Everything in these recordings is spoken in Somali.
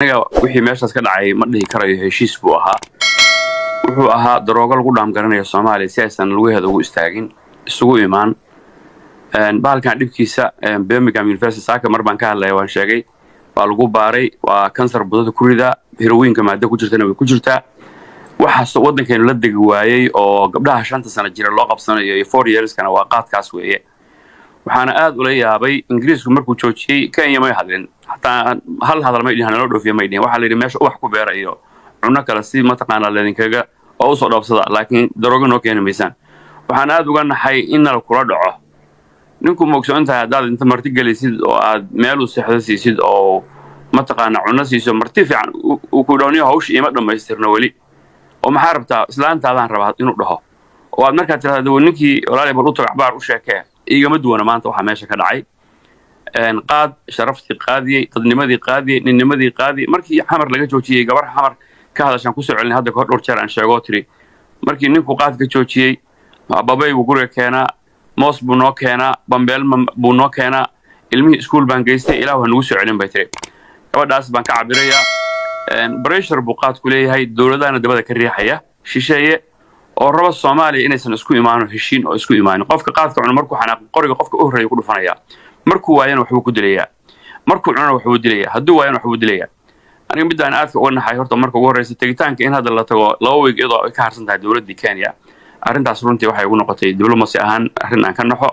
aniga wixii meeshaas ka dhacay ma dhihi karayo heshiis buu ahaa wuxuu ahaa daroogo lagu dhaamgaranayo Soomaaliya si aysan lugaheeda ugu istaagin isugu imaan bahalkan dhibkiisa Birmingham University saaka mar baan ka hadlay waan sheegay waa lagu baaray waa kansar budada ku rida heroinka maada ku jirtana way ku jirtaa waxa wadankeenu la degi waayay oo gabdhaha 5 sano jira loo qabsanayo iyo 4 years kana waa qaadkaas weeye waxaana aad u la yaabay Ingiriisku markuu joojiyay Kenya ma hadlin hatta hal hadal ma idin loo dhoofiyo ma idin waxa la yiri meesha wax ku beerayo cunno kala si ma taqaana leedinkaga oo soo dhaafsada laakiin daroogo noo keenay miisaan waxaan aad uga naxay in la kula dhaco ninku moogsoonta hadaad inta marti galisid oo aad meel u seexdo siisid oo ma taqaana cunno siiso marti fiican uu ku dhawniyo hawsh ima dhameystirno wali oo maxaa rabtaa islaantaadaan rabaa inuu dhaho oo aad markaa tiraahdo ninkii walaal bal u tagac baar u sheekay igama duwana maanta waxa meesha ka dhacay qaad sharafti qaadiyay dadnimadii qaadiyay ninnimadii qaadiyay markii xamar laga joojiyay gabar xamar ka hadashan ku soo celin hadda ka dhowr jeer aan sheego tiri markii ninku qaad ka joojiyay babay uu guriga keena moos buu noo keena bambeel buu noo keena ilmihii iskuul baan geystay ilaahu nagu soo celin bay tiri gabadhaas baan ka cabiraya pressure buu qaad ku leeyahay dawladana dabada ka riixaya shisheeye oo raba Soomaaliya inaysan isku imaano heshiin oo isku imaano qofka qaadka cunno markuu xanaaq qoriga qofka u horeeyo ku dhufanaya markuu waayana wuxuu ku dilayaa markuu cunno wuxuu dilayaa hadduu waayana wuxuu dilayaa aniga midaan aadka uga naxay horta marka ugu horeysa tagitaanka in hadda la tago laba week iyadoo ay ka harsan tahay dawladda Kenya arrintaas runtii waxay ugu noqotay diblomacy ahaan arrin aan ka naxo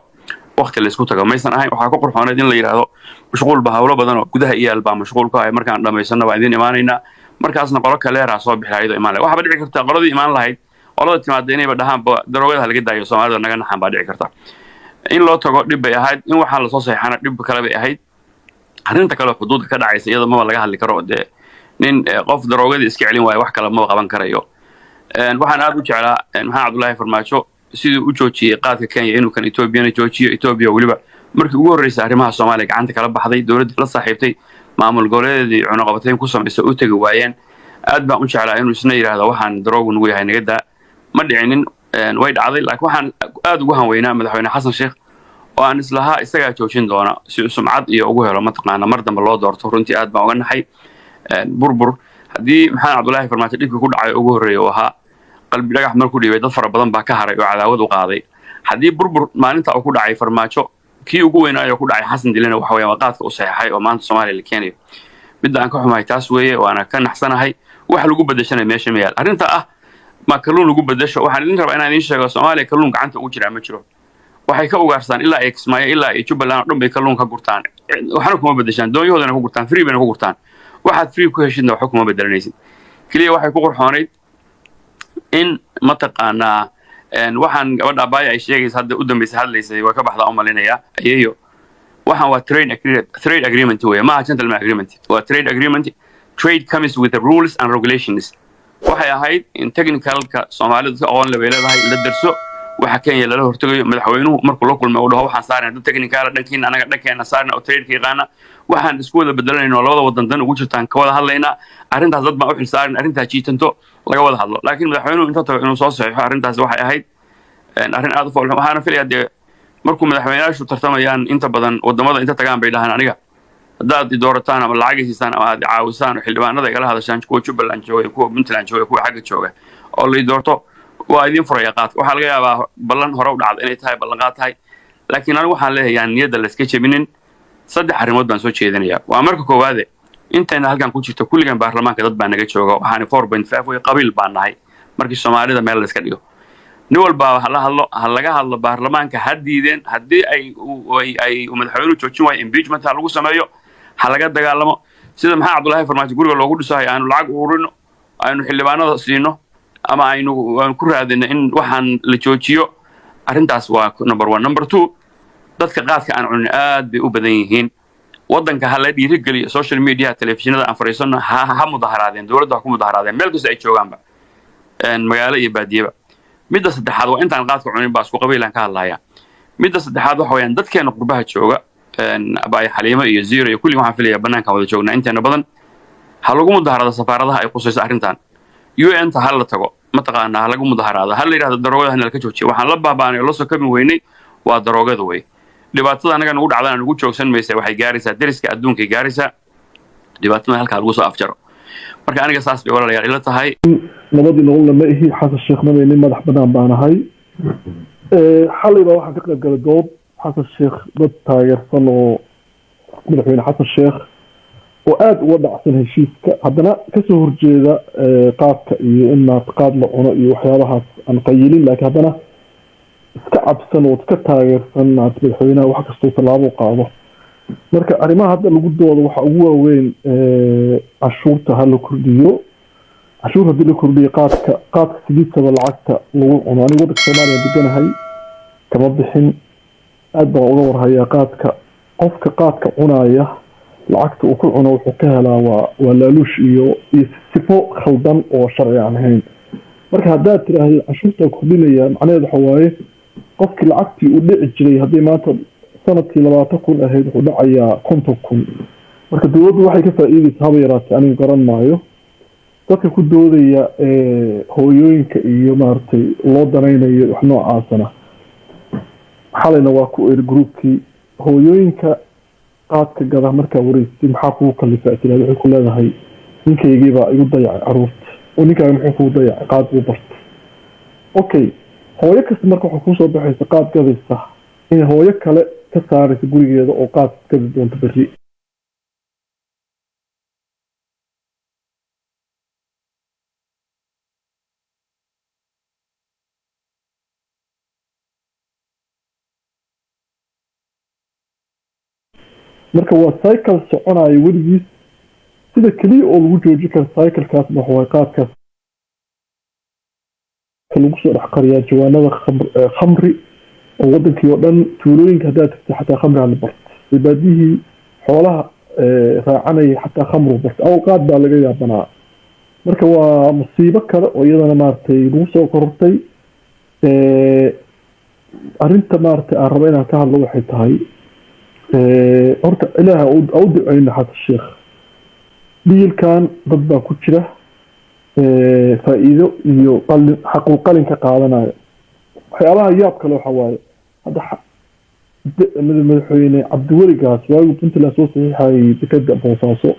waqti la isku tago maysan ahayn waxa ku qurxooneed in la yiraahdo mashquul ba hawlo badan oo gudaha iyo alba mashquul ka ah markaan dhameysano waa idin imaanayna markaasna qolo kale raas soo bixiyay imaan lahayd waxa dhici karta qoladii imaan lahayd qolada timaada inay badhahan daroogada laga daayo Soomaalida naga naxan baa dhici karta in loo tago dhib bay ahayd in waxa la soo saxana dhib kale bay ahayd arrinta kale xuduudka ka dhacaysa iyada ma laga hadli karo nin qof daroogada iska celin waayo wax kale ma qaban karayo waxaan aad u jeclaa maxaa Cabdullaahi Farmaajo sidoo u joojiyay qaadka Kenya inuu kan Ethiopia joojiyo Ethiopia waliba markii ugu horeysay arrimaha Soomaaliya gacanta kala baxday dawladda la saaxiibtay maamul goboleedyadii cunno qabateen ku sameysay u tagay waayeen aad baan u jeclaa inuu isna yiraahdo waxaan daroogo nugu yahay naga daa ma dhicinin way dhacday laakiin waxaan aad ugu hanweynaa madaxweyne Xasan Sheekh oo aan islaha isaga joojin doona si sumcad iyo ugu helo ma taqaana mar dambe loo doorto runtii aad baan uga naxay burbur hadii maxaa Cabdullaahi Farmaajo dhibka ku dhacay ugu horeeyo waxa qalbi dhagax markuu dhibay dad fara badan baa ka haray oo cadaawad u qaaday hadii burbur maalinta uu ku dhacay Farmaajo kii ugu weynaayo ku dhacay Xasan Dilena waxa weeye qaadka u saxay oo maanta Soomaaliya la keenayo mid aan ka xumahay taas weeye waana ka naxsanahay wax lagu bedeshanay meesha meel arrinta ah ma kalluun lagu bedesho waxaan idin rabaa inaan idin sheego Soomaaliya kalluun gacanta ugu jira ma jiro waxay ka ugaarsan ilaa Exmaya ilaa Jubaland dhan bay kalluun ka gurtaan waxna kuma bedeshaan doonyahoodana ku gurtaan free bayna ku gurtaan waxaad free ku heshidna wax kuma bedelanaysid kaliya waxay ku qurxoonayd in ma taqaana waxaan gabadha baay ay sheegaysa hadda u dambeysay hadlaysay waa ka baxda umalinaya ayeeyo waxaan waa trade agreement weeye ma gentleman agreement waa trade agreement trade comes with the rules and regulations waxay ahayd in technicalka Soomaalidu ka aqoon leedahay la darso waxa Kenya la hortagayo madaxweynuhu markuu la kulmay oo dhaho waxaan saarnaa technical dhankiina anaga dhankeena saarnaa oo trade qiiqaana waxaan isku wada bedelanayno labada wadan dan ugu jirtaan ka wada hadlayna arrintaas dad baa u xilsaaran arrinta jiitanto laga wada hadlo laakiin madaxweynuhu inta tago inuu soo saxiixo arrintaas waxay ahayd arrin aad u fool waxaana filayaa markuu madaxweynayaashu tartamayaan inta badan wadamada inta tagaan bay dhahaan aniga hadaad doorataan ama lacag siisaan ama aad caawisaan xildhibaanada kala hadashaan kuwa Jubaland jooga kuwa Puntland jooga kuwa xagga jooga oo la doorto waa idin furaya qaadka waxa laga yaabaa ballan hore u dhacday inay tahay ballan qaad tahay laakiin anigu waxaan leeyahay niyadda la iska jabinin saddex arrimood baan soo jeedinayaa waa marka koowaad intayna halkan ku jirto kulligan baarlamaanka dad baa naga jooga waxaan 4.5 way qabiil baan nahay markii Soomaalida meel la iska dhigo nin walba laga hadlo baarlamaanka hadiideen hadii ay madaxweynuhu joojin waay impeachment lagu sameeyo laga dagaalamo sida maxaa Cabdullaahi Farmaajo guriga loogu dhisahay aanu lacag ururino aanu xildhibaanada siino ama aynu ku raadino in waxaan la joojiyo arrintaas waa number 1 number 2 dadka qaadka aan cunin aad bay u badan yihiin wadanka la dhiirigeliyo social media telefishinada aan fariisano ha mudaharaadeen dawladda ku mudaharaadeen meel kasta ay joogaanba magaalo iyo baadiyaba midda saddexaad waa intaan qaadka cunin baa isku qabiilan ka hadlaya midda saddexaad waxa weeyaan dadkeena qurbaha jooga abay Xaliimo iyo Zero iyo kulli waxaan filayaa banaanka wada joognaa inteena badan ha lagu mudaharada safaaradaha ay qusayso arrintan UN ta hal la tago ma taqaana ha lagu mudaharada hal yiraahdo daroogada la ka joojiyo waxaan la baabaanay oo la soo kabin weynay waa daroogada way dhibaatada anaga nagu dhacdaan ugu joogsan meesay waxay gaaraysaa dariska adduunka gaaraysaa dhibaatooyinka halka lagu soo afjaro marka aniga saas bay walaalayaal ila tahay nabadii nolol lama ihi xasan sheekh nabayni madax banaan baan ahay xalayba waxaan ka qayb galay dood xasan sheekh dad taageersan oo madaxweyne xasan sheekh oo aad uga dhacsan heshiiska haddana kasoo horjeeda qaadka iyo in qaad la cuno iyo waxyaabahaas aan qayilin laakiin haddana iska cabsan oo iska taageersan madaxweynaha wax kastoo tallaabo qaado marka arrimaha hadda lagu doodo waxa ugu waaweyn cashuurta ha la kordhiyo cashuur haddii la kordhiyo qaadka sidiisaba lacagta lagu cuno aniga waddanka soomaaliya deganahay kama bixin aad baan uga warhayaa qofka qaadka cunaya lacagta uu ku cuno wuxuu ka helaa waa laaluush iyo sifo khaldan oo sharci aan ahayn marka haddaad tiraahdo cashuurta kordhinaya macnaheedu waxa waaye qofkii lacagtii uu dhici jiray haddii maanta sanadkii 20,000 ahayd wuxuu dhacayaa 50,000 marka dowladdu waxay ka faa'iideysaa haba yaraatay anigu garan maayo dadka ku doodaya hooyooyinka iyo maartay loo danaynayo wax noocaasana xalayna waa ku groupkii hooyooyinka qaadka gada markaa wareysay maxaa kugu kalifaa tiraahdo waxay ku leedahay ninkaygii baa igu dayacay caruurta oo ninkaaga muxuu kugu dayacay qaad buu bartay okay hooyo kasta marka waxaa kusoo baxaysa qaad gadaysa in hooyo kale ka saaraysa gurigeeda oo qaad gadi doonto berri marka waa cycle soconayo weligiis sida keliya oo lagu joojin karo cyclekaas waxa waa qaadkaas lagu soo dhex qariyaa jawaanada khamri oo wadankii oo dhan tuulooyinka haddaad tagtay xataa khamri aan la barto cibaadihii xoolaha raacanaya xataa khamru barto aw qaad baa laga yaabanaa marka waa musiibo kale oo iyadana maaragtay lagu soo korortay arrinta maaragtay aan rabo inaan ka hadlo waxay tahay horta ilaaha u duceyna xasan sheekh dhiilkan dad baa ku jira faa'iido iyo xaqul qalin ka qaadanayo waxyaabaha yaab kale waxa waaye hadda madaxweyne cabdiweligaas waagu puntland soo saxiixayay dekeda boosaaso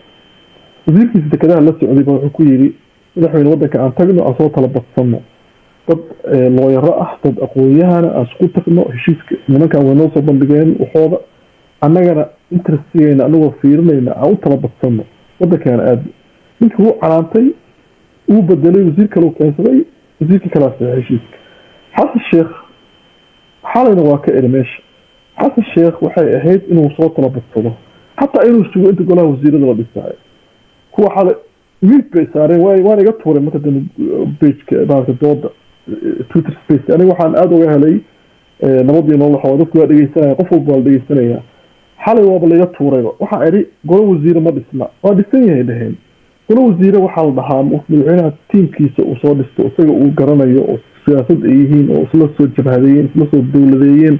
wasiirkiisa dekadaha la socday baa wuxuu ku yidhi madaxweyne waddanka aan tagno aan soo tala badsano dad looyaro ah dad aqoon-yahana aan isku tagno heshiiska nimankan way noo soo bandhigeen waxooda annagana interestigeena anagoo fiirinayna aan u tala badsano waddankaana aadno ninkii wuu canaantay uu bedelay wasiir kale u keensaday wasiirkii kalaa saxiixay heshiiska xasan sheekh xalayna waa ka eri meesha xasan sheekh waxay ahayd inuu soo tala badsado xataa inuu sugo inta golaha wasiirada la dhisaayo kuwa xalay wiig bay saareen waan iga tuuray marka dambe pageka maarata dooda twitter space aniga waxaan aada uga helay nabadii nolol waxaa dadku waa dhegeysanaya qof walba waa la dhegeysanaya xalay waaba laga tuurayba waxaa eri golo wasiire ma dhisna waa dhisan yahay dhaheen golo wasiire waxaa la dhahaa madaxweynaha tiimkiisa uu soo dhisto isaga uu garanayo oo siyaasad ay yihiin oo isla soo jabhadeeyeen isla soo dowladeeyeen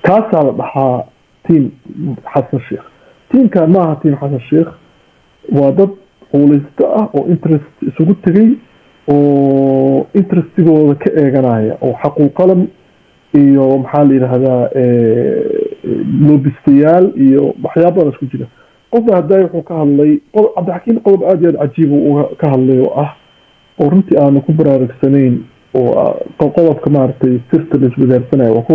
kaasaa la dhahaa tiim xasan sheekh tiimkan maaha tiim xasan sheekh waa dad quulaysto ah oo interest isugu tegay oo interestigooda ka eeganaya oo xaqul qalam iyo maxaa la yidhaahdaa loobistayaal iyo waxyaabadan isku jira qofba haddaay wuxuu ka hadlay cabdixakiin qodob aad iyo aad cajiib uu ka hadlay oo ah oo runtii aanu ku baraarugsanayn oo qodobka maaragtay sirta la iswadaarsanaya waa ku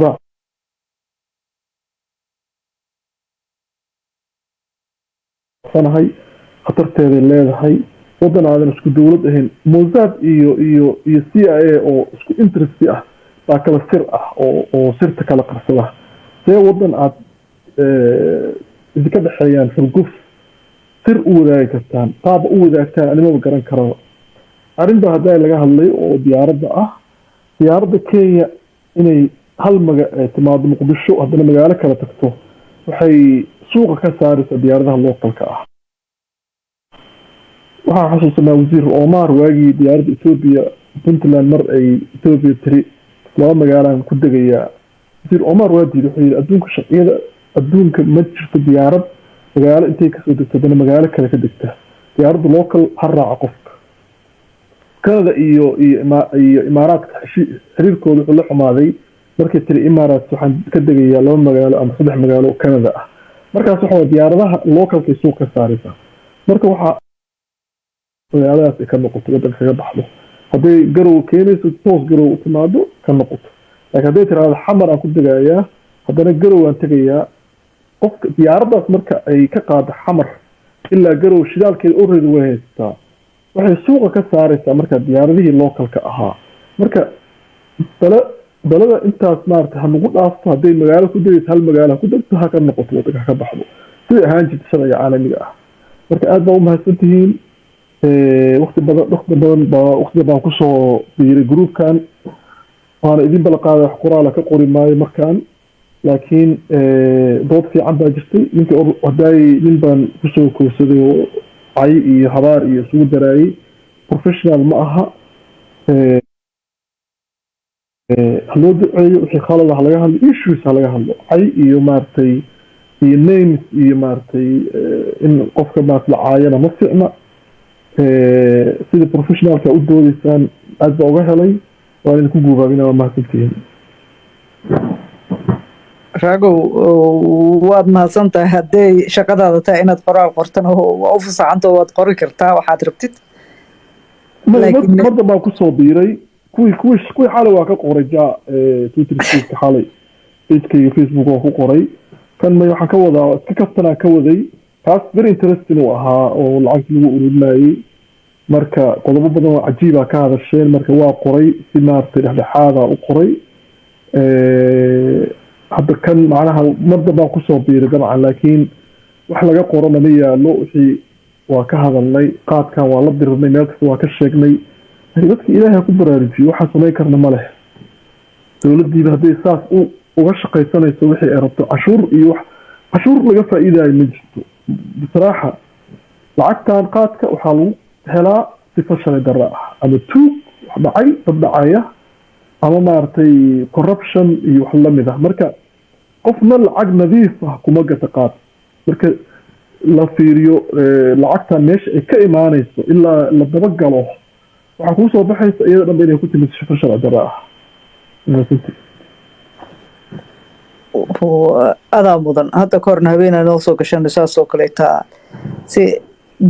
raacsanahay khatarteeday leedahay waddan aadan isku dowlad ahayn mossad iyo c I A oo isku interesti ah baa kala sir ah oo sirta kala qarsada see waddan aad idinka dhexeeyaan xurguf sir u wadaagi kartaan qaaba u wadaagtaan animaba garan karaba arrinba haddaa laga hadlay oo diyaaradda ah diyaaradda Kenya inay hal timaado Muqdisho haddana magaalo kala tagto waxay suuqa ka saaraysaa diyaaradaha localka ah waxaan xasuusanaa wasiir Omar waagii diyaaradda Ethiopia Puntland mar ay Ethiopia tiri laba magaalaan ku degayaa wasiir Omar waa diiday wuxuu yidhi adduunka sharciyada adduunka ma jirto diyaarad magaalo intay kasoo degto haddana magaalo kale ka degta diyaaradda local ha raaca qofka Canada iyo Imaaraadka xiriirkooda wuxuu la xumaaday markay tiri Imaaraat waxaan ka degayaa laba magaalo ama saddex magaalo oo Canada ah markaas waxa diyaaradaha localka suuq ka saaraysa marka waxaa magaaladaas ay ka noqoto waddanka kaga baxdo hadday garow keenayso toos garow u timaado ka noqoto laakiin hadday tiraahdo xamar aan ku degayaa haddana garow aan tegayaa qofka diyaaraddaas marka ay ka qaado xamar ilaa garow shidaalkeeda already way haystaa waxay suuqa ka saaraysaa marka diyaaradihii localka ahaa marka dalada intaas maarata ha nagu dhaafto hadday magaalo ku degayso hal magaalo ha ku degto ha ka noqoto waddanka ha ka baxdo siday ahaan jirta sharciga caalamiga ah marka aad baa u mahadsantihiin waqti badan kusoo biiray groupkan waana idin balaqaada wax qoraala ka qori maayo markaan laakiin dood fiican baa jirtay ninkii hadaay nin baan kusoo koorsaday oo cay iyo habaar iyo isugu daraayay professional ma aha haloo duceeyo wixii khalad ah laga hadlo issues ha laga hadlo cay iyo maaragtay iyo names iyo maaragtay in qofka maarata la caayana ma fiicna sida professionalka u doodaysaan aad baa uga helay waan idinku guubaabina waa mahadsantihiin ragow waad mahadsan tahay hadday shaqadaada tahay inaad qoraal qortana waa u fasaxanta waad qori kartaa waxaad rabtid marda baan kusoo biiray kuwii xalay waa ka qoray twitter space xalay pagekayga facebook waa ku qoray kan may waxaan ka wadaa iska kaftanaa ka waday kaas very interesting uu ahaa oo lacagtii lagu ururinayay marka qodobo badan oo cajiibaa ka hadasheen marka waa qoray si maaragtay dhexdhexaada u qoray hadda kan macnaha marda baan kusoo biiray dabcan laakiin wax laga qorona ma yaalo wixii waa ka hadalnay qaadkan waa la dirirnay meel kasta waa ka sheegnay dadka ilaahay ku baraarujiyo waxaan samayn karna ma leh dowladdiiba hadday saas uga shaqaysanayso wixii ay rabto cashuur iyo wax cashuur laga faa'iidayo ma jirto bisraaxa lacagtan qaadka waxaa lagu helaa sifa sharci darro ah ama tuug wax dhacay dad dhacaya ama maaragtay corruption iyo wax lamid ah marka qofna lacag nadiif ah kuma gata qaad marka la fiiriyo lacagtan meesha ay ka imaanayso ilaa la dabagalo waxaa kuu soo baxaysa iyada dhanba inay ku timid sifa sharci darro ah adaa mudan hadda ka horna habeenaa noo soo gashan saasoo kaleetaa si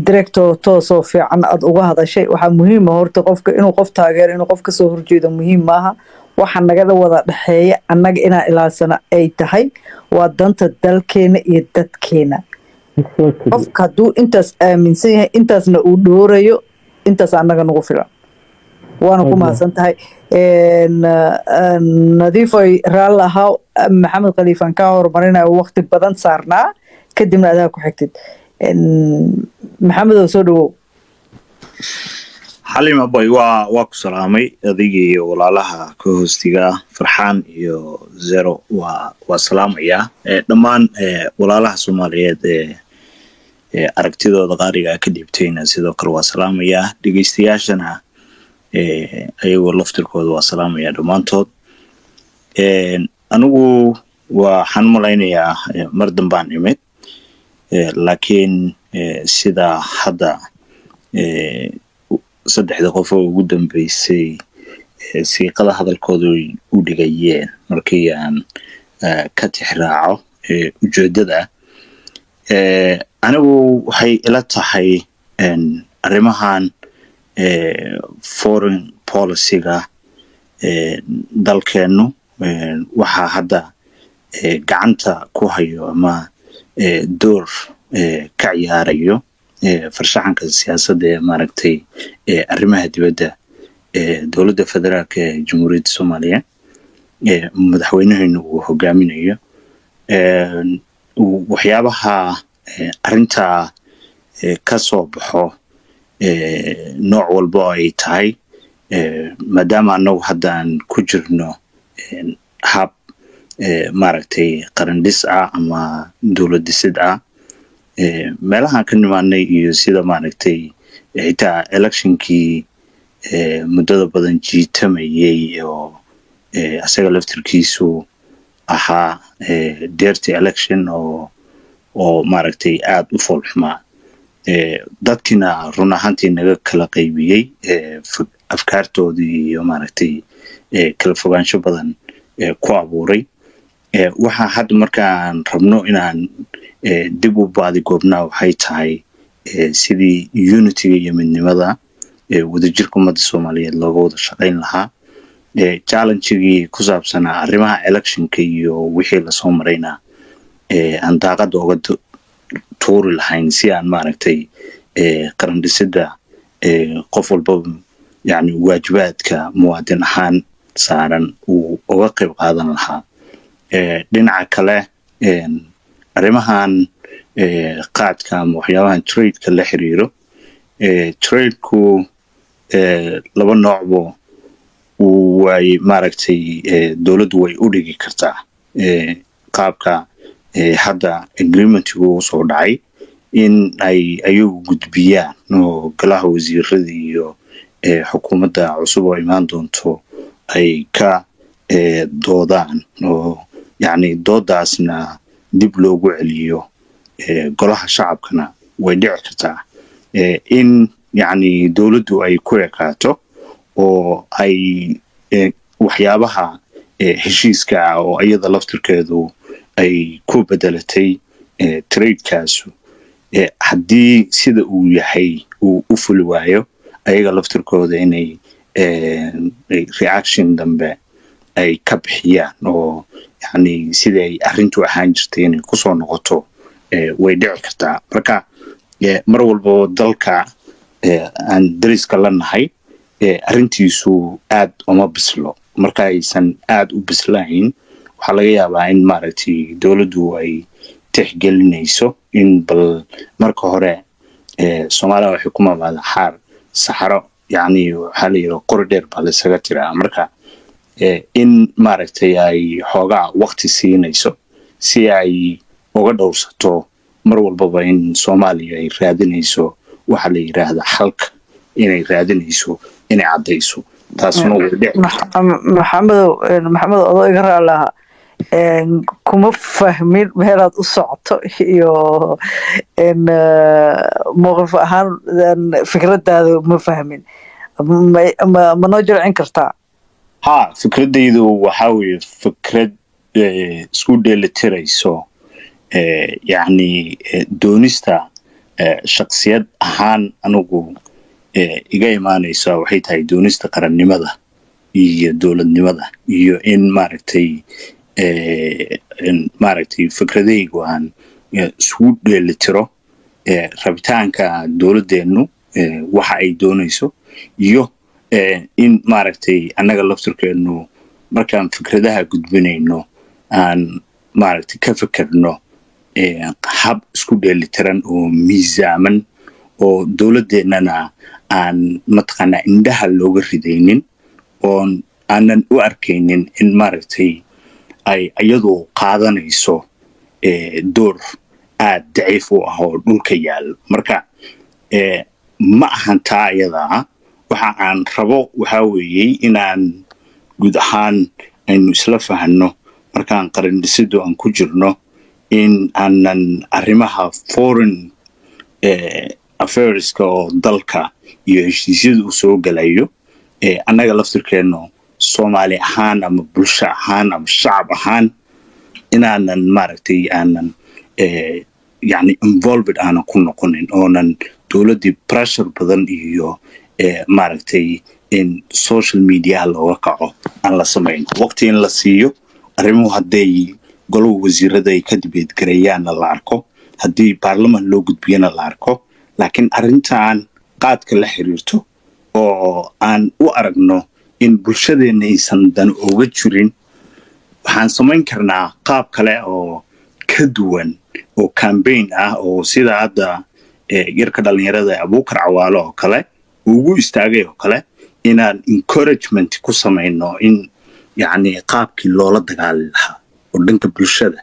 director toosoo fiican aad uga hadashay waxaa muhiima horta qofka inuu qof taageero inuu qof kasoo horjeedo muhiim maaha waxa nagada wada dhexeeya annaga inaan ilaalsana ay tahay waa danta dalkeena iyo dadkeena qofka hadduu intaas aaminsan yahay intaasna uu dhoorayo intaas annaga nagu filan waana ku mahadsan tahay nadiifoy raal ahaa maxamed khaliifan kaa horumarinayo waqti badan saarnaa kadibna adaa ku xigtid maxamed oo soo dhawow xalima boy waa ku salaamay adigii iyo walaalaha ka hoostiga farxaan iyo zero waa salaamayaa dhammaan walaalaha Soomaaliyeed aragtidooda qaariga ka dhiibtayna sidoo kale waa salaamayaa dhageystayaashana ayagoo laftirkooda waa salaamayaa dhammaantood anigu waxaan malaynayaa mar dambaan imid laakiin sida hadda saddexda qof oo ugu dambeysay siiqada hadalkooda u dhigayeen markii aan ka tixraaco ujeedada anigu waxay ila tahay arrimahan foreign policy-ga dalkeennu waxaa hadda gacanta ku hayo ama door ka ciyaarayo farshaxanka siyaasadda ee maaragtay arrimaha dibadda dowladda federaalka ee jamhuuriyadda Soomaaliya madaxweynaheenu uu hogaaminayo waxyaabaha arrintaa ka soo baxo nooc walba oo ay tahay maadaama annagu hadda aan ku jirno hab maaragtay qaran dhis ah ama dowlad dhisid ah meelahaan ka nimaanay iyo sida maaragtay xitaa electionkii muddada badan jiitamayay oo asaga laftirkiisu ahaa dirty election oo maaragtay aad u foolxumaa dadkina run ahaantii naga kala qaybiyey afkaartoodii iyo maaragtay kala fogaansho badan ku abuuray waxaa hadda markaan rabno inaan dib u baadigoobnaa waxay tahay sidii unitiga iyo midnimada wadajirka ummadda Soomaaliyeed looga wada shaqayn lahaa challenge-gii ku saabsanaa arrimaha electionka iyo wixii la soo marayna aan daaqada uga tuuri lahayn si aan maaragtay qaran dhisidda qof walba yani waajibaadka muwaadin ahaan saaran uu uga qayb qaadan lahaa dhinaca kale arrimahan qaadka ama waxyaabahan trade-ka la xiriiro trade-ku laba noocbo way maaragtay dawladdu way u dhigi kartaa qaabka hadda agreementigu soo dhacay in ay ayagu gudbiyaan oo golaha wasiirada iyo xukuumadda cusub oo imaan doonto ay ka doodaan oo yani doodaasna dib loogu celiyo golaha shacabkana way dhici kartaa in yani dawladdu ay ku ekaato oo ay waxyaabaha heshiiska ah oo iyada laftirkeedu ay ku bedelatay trade-kaasu haddii sida uu yahay uu u fuli waayo ayaga laftirkooda inay reaction dambe ay ka bixiyaan oo yani sida ay arrintu ahaan jirtay inay kusoo noqoto way dhici kartaa marka mar walba dalka aan dariska la nahay arrintiisu aad uma bislo marka aysan aad u bislayn waxaa laga yaabaa in maaragtay dawladdu ay tixgelinayso in bal marka hore Soomaaliya waxay ku maamulada xaar saxaro yani waxaa la yidhi qori dheer baa lasaga tiraa marka in maaragtay ay xoogaa waqti siinayso si ay uga dhowrsato mar walbaba in Soomaaliya ay raadinayso waxa la yiraahdo xalka inay raadinayso inay caddayso taasuna way dhici maxamed adoo iga raalaha kuma fahmin meelaad u socoto iyo mowqif ahaan fikradaada ma fahmin ma noo jircin kartaa fikradaydu waxaa weeye fikrad isku dheelitirayso yani doonista shaksiyad ahaan anigu iga imaanaysa waxay tahay doonista qarannimada iyo dowladnimada iyo in maaragtay fikradaygu aan isku dheelitiro rabitaanka dowladdeenu waxa ay doonayso iyo in maaragtay annaga laftirkeenu markaan fikradaha gudbinayno aan maaragtay ka fikirno hab isku dheelitiran oo miisaaman oo dowladdeennana aan mataqaanaa indhaha looga ridaynin oon aanan u arkaynin in maaragtay ay iyadu qaadanayso door aad daciif u ah oo dhulka yaal marka ma ahan taa iyadaa waxa aan rabo waxaa weeyey inaan guud ahaan aynu isla fahanno markaan qaran dhisidu aan ku jirno in aanan arrimaha foreign affairska oo dalka iyo heshiisyada u soo galayo annaga laftirkeenu Soomaali ahaan ama bulsho ahaan ama shacab ahaan inaanan maaragtay aanan yani involved aanan ku noqonin oonan dowladdii pressure badan iyo maaragtay in social media looga kaco aan la samayn waqti in la siiyo arrimuhu hadday golaha wasiirada ay ka dibeedgareeyaanna la arko haddii baarlamaan loo gudbiyana la arko laakiin arrintan qaadka la xiriirto oo aan u aragno in bulshadeenna aysan dan uga jirin waxaan samayn karnaa qaab kale oo ka duwan oo campaign ah oo sida hadda yarka dhalinyarada Abuukar Cawaalo oo kale ugu istaagay oo kale inaan encouragement ku samayno in yani qaabkii loola dagaali lahaa oo dhanka bulshada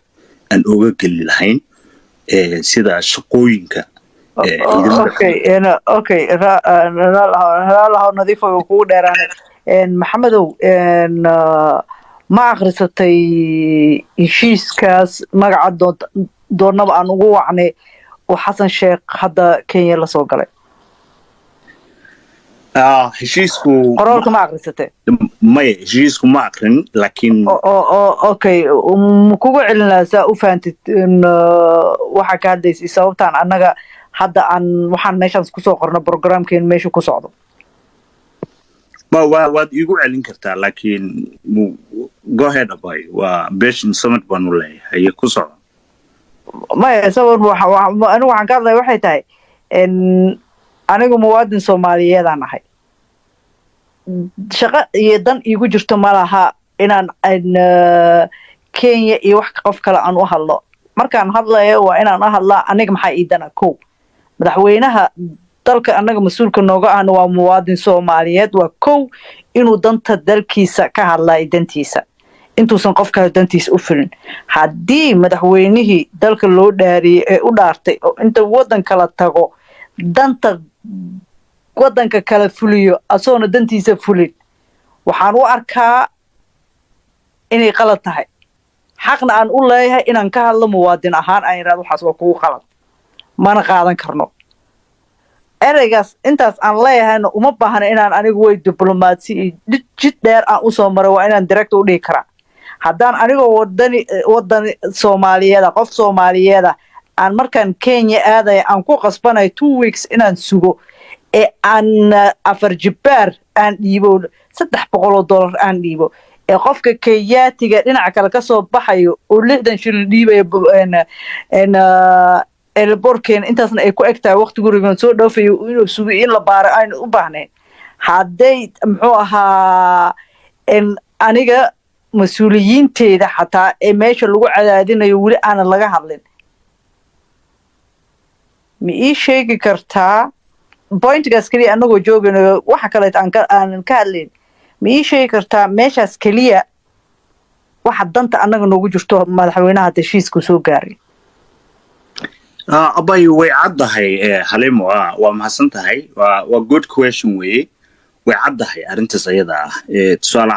aan uga geli lahayn sida shaqooyinka okay raalaha nadiif oo kugu dheeraanay maxamedow ma akhrisatay heshiiskaas magaca doonaba aan ugu wacnay oo xasan sheekh hadda Kenya la soo galay heshiisku qoraalka ma akhrisatay maya heshiisku ma akhrin laakiin okay kugu celinaa saa u fahamtid waxa ka hadlaysay sababtaan annaga hadda aan waxaan meeshaas kusoo qorno programkeen meesha ku socdo waad igu celin kartaa laakiin go ahead abay waa beeshin summit baan u leeyahay ku socdo maya sabab anigu waxaan ka hadlaya waxay tahay anigu muwaadin Soomaaliyeed aan ahay shaqo iyo dan igu jirto malaha inaan Kenya iyo wax qof kale aan u hadlo markaan hadlayo waa inaan hadlaa aniga maxay idana ko madaxweynaha dalka anaga mas'uulka nooga ahna waa muwaadin Soomaaliyeed waa ko inuu danta dalkiisa ka hadlaa dantiisa intuusan qofka dantiisa u filin haddii madaxweynihii dalka loo dhaariyay ee u dhaartay oo inta wadan kala tago danta wadanka kala fuliyo asoona dantiisa fulin waxaan u arkaa inay qalad tahay xaqna aan u leeyahay inaan ka hadlo muwaadin ahaan aan yiraahdo waxaas waa kugu qalad mana qaadan karno ereygaas intaas aan leeyahayna uma baahna inaan anigu way diblomaasi jid dheer aan u soo maray waa inaan direct u dhigi karaa haddaan anigoo wadan Soomaaliyeed qof Soomaaliyeed aan markaan Kenya aaday aan ku qasbanay 2 weeks inaan sugo ee aan afar jibaar aan dhiibo $300 aan dhiibo ee qofka Kenyaatiga dhinaca kale ka soo baxayo oo 60 shilin dhiibayo elborkeen intaasna ay ku egtahay waqti gurigan soo dhoofayo inuu sugo in la baaro aan u baahneen haday muxuu ahaa aniga mas'uuliyiinteeda xataa ee meesha lagu cadaadinayo wali aan laga hadlin ma ii sheegi kartaa pointgaas kaliya anagoo joogano waxa kale aan ka hadlin ma ii sheegi kartaa meeshaas kaliya waxa danta anaga noogu jirto madaxweynaha heshiisku soo gaaray abay way caddahay Halimo waa mahadsan tahay waa good question way caddahay arintaas ayada ah tusaale